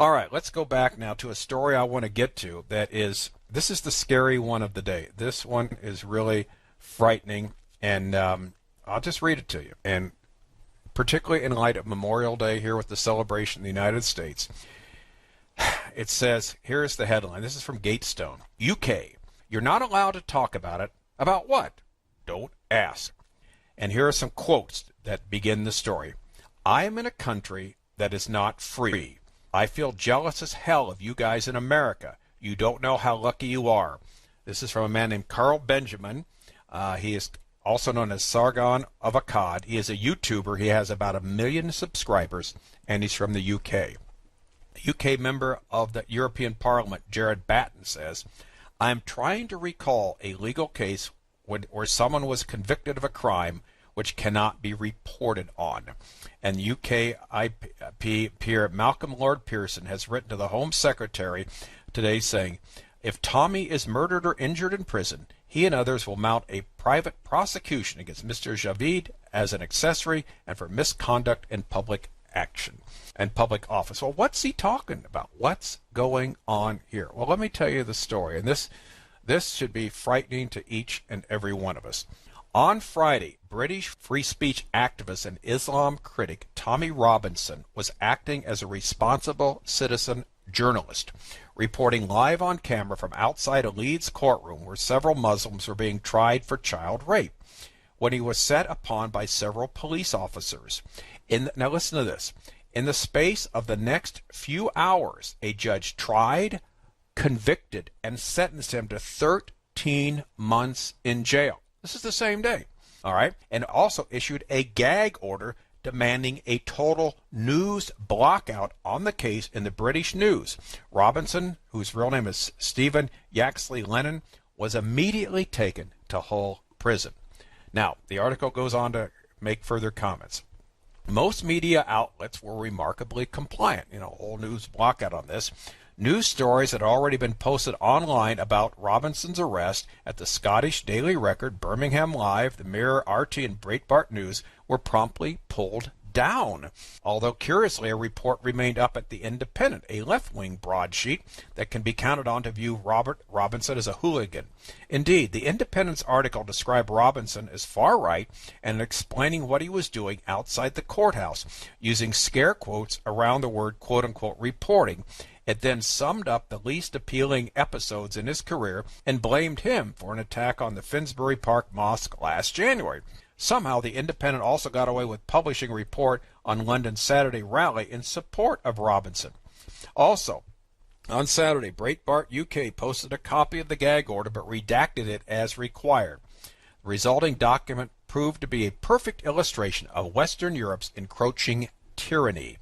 All right, let's go back now to a story I want to get to this is the scary one of the day. This one is really frightening, and I'll just read it to you. And particularly in light of Memorial Day here with the celebration in the United States, it says, here's the headline. This is from Gatestone. UK, you're not allowed to talk about it. About what? Don't ask. And here are some quotes that begin the story. I am in a country that is not free. I feel jealous as hell of you guys in America. You don't know how lucky you are. This is from a man named Carl Benjamin. He is also known as Sargon of Akkad. He is a YouTuber. He has about 1 million subscribers, and he's from the UK. A UK member of the European Parliament, Jared Batten, says, I am trying to recall a legal case where someone was convicted of a crime which cannot be reported on. And UK IP peer Malcolm Lord Pearson has written to the Home Secretary today saying, if Tommy is murdered or injured in prison, he and others will mount a private prosecution against Mr. Javid as an accessory and for misconduct in public action and public office. Well, what's he talking about? What's going on here? Well, let me tell you the story, and this should be frightening to each and every one of us. On Friday, British free speech activist and Islam critic Tommy Robinson was acting as a responsible citizen journalist, reporting live on camera from outside a Leeds courtroom where several Muslims were being tried for child rape, when he was set upon by several police officers. Now listen to this. In the space of the next few hours, a judge tried, convicted, and sentenced him to 13 months in jail. This is the same day, all right? And also issued a gag order demanding a total news blackout on the case in the British news. Robinson, whose real name is Stephen Yaxley Lennon, was immediately taken to Hull prison. Now, the article goes on to make further comments. Most media outlets were remarkably compliant. Whole news blackout on this. News stories had already been posted online about Robinson's arrest at the Scottish Daily Record, Birmingham Live, the Mirror, RT, and Breitbart News were promptly pulled down. Although, curiously, a report remained up at The Independent, a left-wing broadsheet that can be counted on to view Robinson as a hooligan. Indeed, The Independent's article described Robinson as far-right and explaining what he was doing outside the courthouse, using scare quotes around the word quote-unquote reporting. It then summed up the least appealing episodes in his career and blamed him for an attack on the Finsbury Park Mosque last January. Somehow, The Independent also got away with publishing a report on London's Saturday rally in support of Robinson. Also, on Saturday, Breitbart UK posted a copy of the gag order but redacted it as required. The resulting document proved to be a perfect illustration of Western Europe's encroaching tyranny.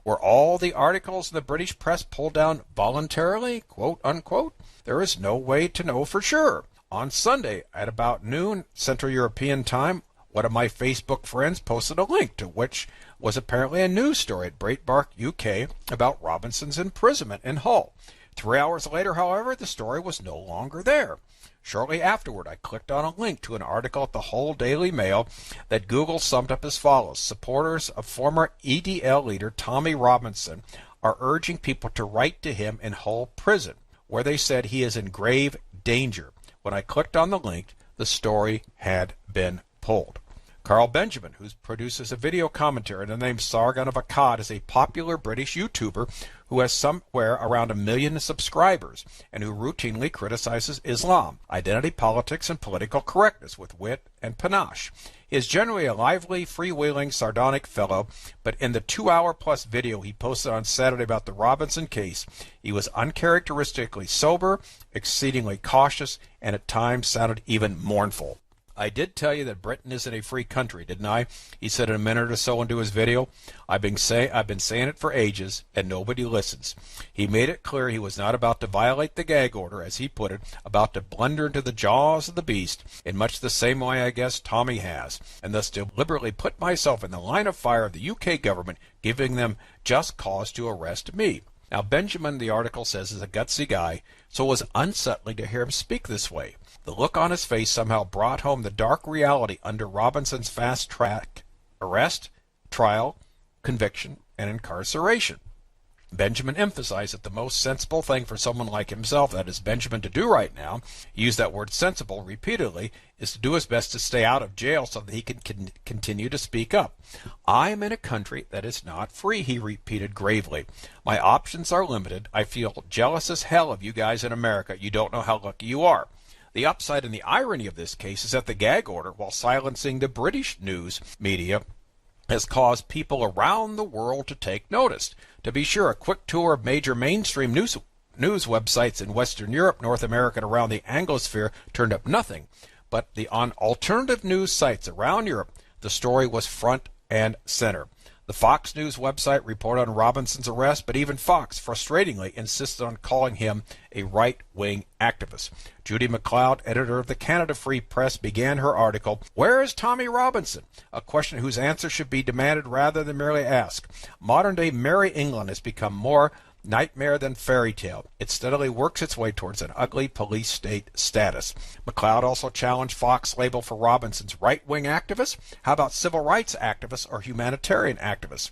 Were all the articles in the British press pulled down voluntarily, quote unquote? There is no way to know for sure. On Sunday at about noon Central European time, one of my Facebook friends posted a link to which was apparently a news story at Breitbart UK about Robinson's imprisonment in Hull. 3 hours later, however, the story was no longer there. Shortly afterward, I clicked on a link to an article at the Hull Daily Mail that Google summed up as follows. Supporters of former EDL leader Tommy Robinson are urging people to write to him in Hull prison, where they said he is in grave danger. When I clicked on the link, the story had been pulled. Carl Benjamin, who produces a video commentary under the name Sargon of Akkad, is a popular British YouTuber who has somewhere around 1 million subscribers and who routinely criticizes Islam, identity politics, and political correctness with wit and panache. He is generally a lively, freewheeling, sardonic fellow, but in the 2-hour-plus video he posted on Saturday about the Robinson case, he was uncharacteristically sober, exceedingly cautious, and at times sounded even mournful. I did tell you that Britain isn't a free country, didn't I? He said in a minute or so into his video. I've been saying it for ages, and nobody listens. He made it clear he was not about to violate the gag order, as he put it, about to blunder into the jaws of the beast, in much the same way I guess Tommy has, and thus deliberately put myself in the line of fire of the UK government, giving them just cause to arrest me. Now, Benjamin, the article says, is a gutsy guy, so it was unsettling to hear him speak this way. The look on his face somehow brought home the dark reality under Robinson's fast-track arrest, trial, conviction, and incarceration. Benjamin emphasized that the most sensible thing for someone like himself, that is Benjamin, to do right now, he used that word sensible repeatedly, is to do his best to stay out of jail so that he can continue to speak up. I am in a country that is not free, he repeated gravely. My options are limited. I feel jealous as hell of you guys in America. You don't know how lucky you are. The upside and the irony of this case is that the gag order, while silencing the British news media, has caused people around the world to take notice. To be sure, a quick tour of major mainstream news websites in Western Europe, North America, and around the Anglosphere turned up nothing. But on alternative news sites around Europe, the story was front and center. The Fox News website reported on Robinson's arrest, but even Fox, frustratingly, insisted on calling him a right-wing activist. Judy McLeod, editor of the Canada Free Press, began her article, "Where is Tommy Robinson?" A question whose answer should be demanded rather than merely asked. Modern-day Merry England has become more nightmare than fairy tale. It steadily works its way towards an ugly police state status. McLeod also challenged Fox label for Robinson's right-wing activist. How about civil rights activists or humanitarian activists?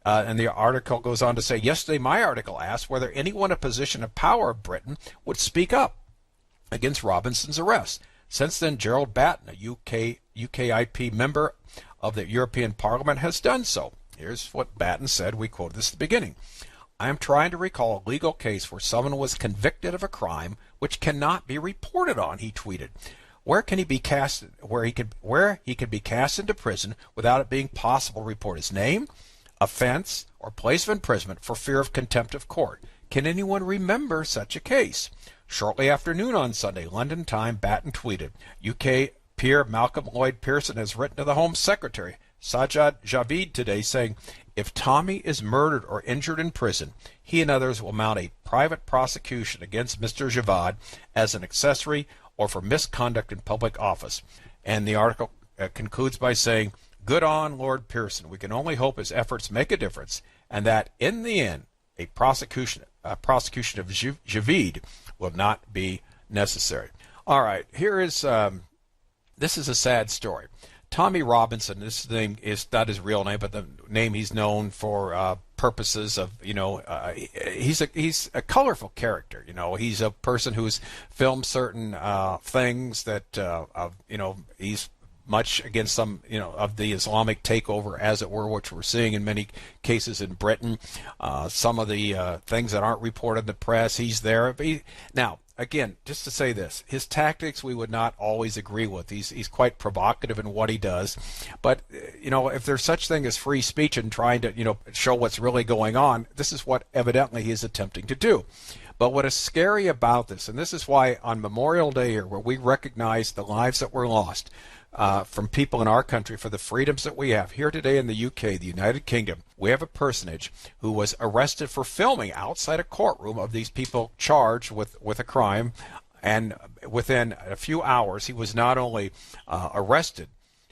And the article goes on to say, yesterday my article asked whether anyone in a position of power in Britain would speak up against Robinson's arrest. Since then, Gerald Batten, a UKIP member of the European Parliament, has done so. Here's what Batten said. We quoted this at the beginning. I am trying to recall a legal case where someone was convicted of a crime which cannot be reported on, he tweeted. Where he could be cast into prison without it being possible to report his name, offense, or place of imprisonment for fear of contempt of court. Can anyone remember such a case? Shortly after noon on Sunday, London time, Batten tweeted, UK peer Malcolm Lloyd Pearson has written to the Home Secretary, Sajid Javid, today saying, if Tommy is murdered or injured in prison, he and others will mount a private prosecution against Mr. Javad as an accessory or for misconduct in public office. And the article concludes by saying, good on Lord Pearson. We can only hope his efforts make a difference and that in the end a prosecution of Javid will not be necessary. All right, here is this is a sad story. Tommy Robinson, this name is not his real name, but the name he's known for purposes of, he's a colorful character. He's a person who's filmed certain things that, he's much against some, of the Islamic takeover, as it were, which we're seeing in many cases in Britain. Some of the things that aren't reported in the press, he's there. But now, again, just to say this, his tactics we would not always agree with. He's quite provocative in what he does. But, if there's such thing as free speech and trying to, show what's really going on, this is what evidently he is attempting to do. But what is scary about this, and this is why on Memorial Day here, where we recognize the lives that were lost from people in our country for the freedoms that we have, here today in the UK, the United Kingdom, we have a personage who was arrested for filming outside a courtroom of these people charged with a crime, and within a few hours he was not only arrested,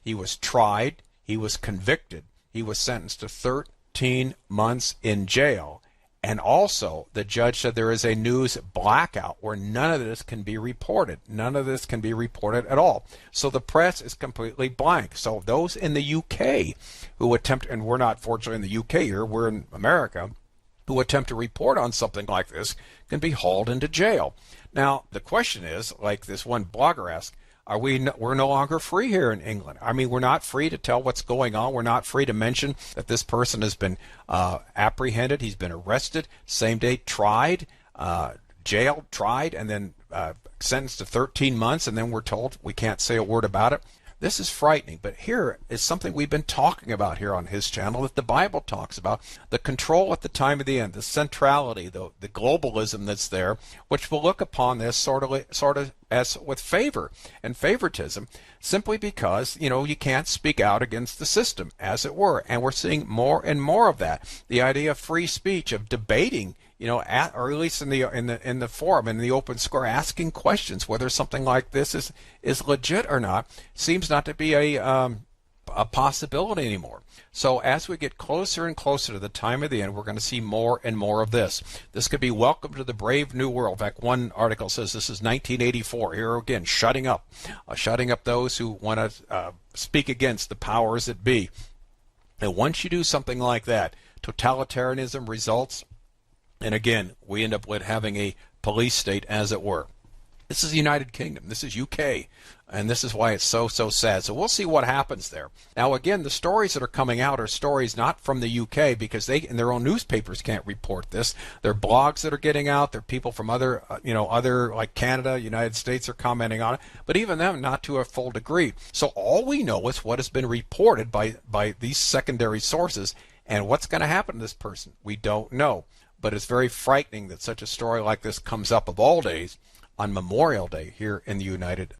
he was tried, he was convicted, he was sentenced to 13 months in jail. And also, the judge said there is a news blackout where none of this can be reported. None of this can be reported at all. So the press is completely blank. So those in the UK who attempt, and we're not fortunately in the UK here, we're in America, who attempt to report on something like this can be hauled into jail. Now, the question is, like this one blogger asked, we're no longer free here in England. I mean, we're not free to tell what's going on. We're not free to mention that this person has been apprehended. He's been arrested, same day tried, jailed, tried, and then sentenced to 13 months, and then we're told we can't say a word about it. This is frightening, but here is something we've been talking about here on his channel that the Bible talks about, the control at the time of the end, the centrality, the globalism that's there, which will look upon this sort of as with favor and favoritism, simply because, you can't speak out against the system, as it were. And we're seeing more and more of that. The idea of free speech, of debating, or at least in the forum, in the open square, asking questions whether something like this is legit or not, seems not to be a possibility anymore. So as we get closer and closer to the time of the end, we're going to see more and more of this. This could be welcome to the brave new world. In fact, one article says this is 1984. Here again, shutting up those who want to speak against the powers that be. And once you do something like that, totalitarianism results And again, we end up with having a police state, as it were. This is the United Kingdom. This is UK. And this is why it's so sad. So we'll see what happens there. Now, again, the stories that are coming out are stories not from the UK, because they, in their own newspapers, can't report this. They're blogs that are getting out. They're people from other like Canada, United States are commenting on it. But even them, not to a full degree. So all we know is what has been reported by these secondary sources. And what's going to happen to this person, we don't know. But it's very frightening that such a story like this comes up, of all days, on Memorial Day here in the United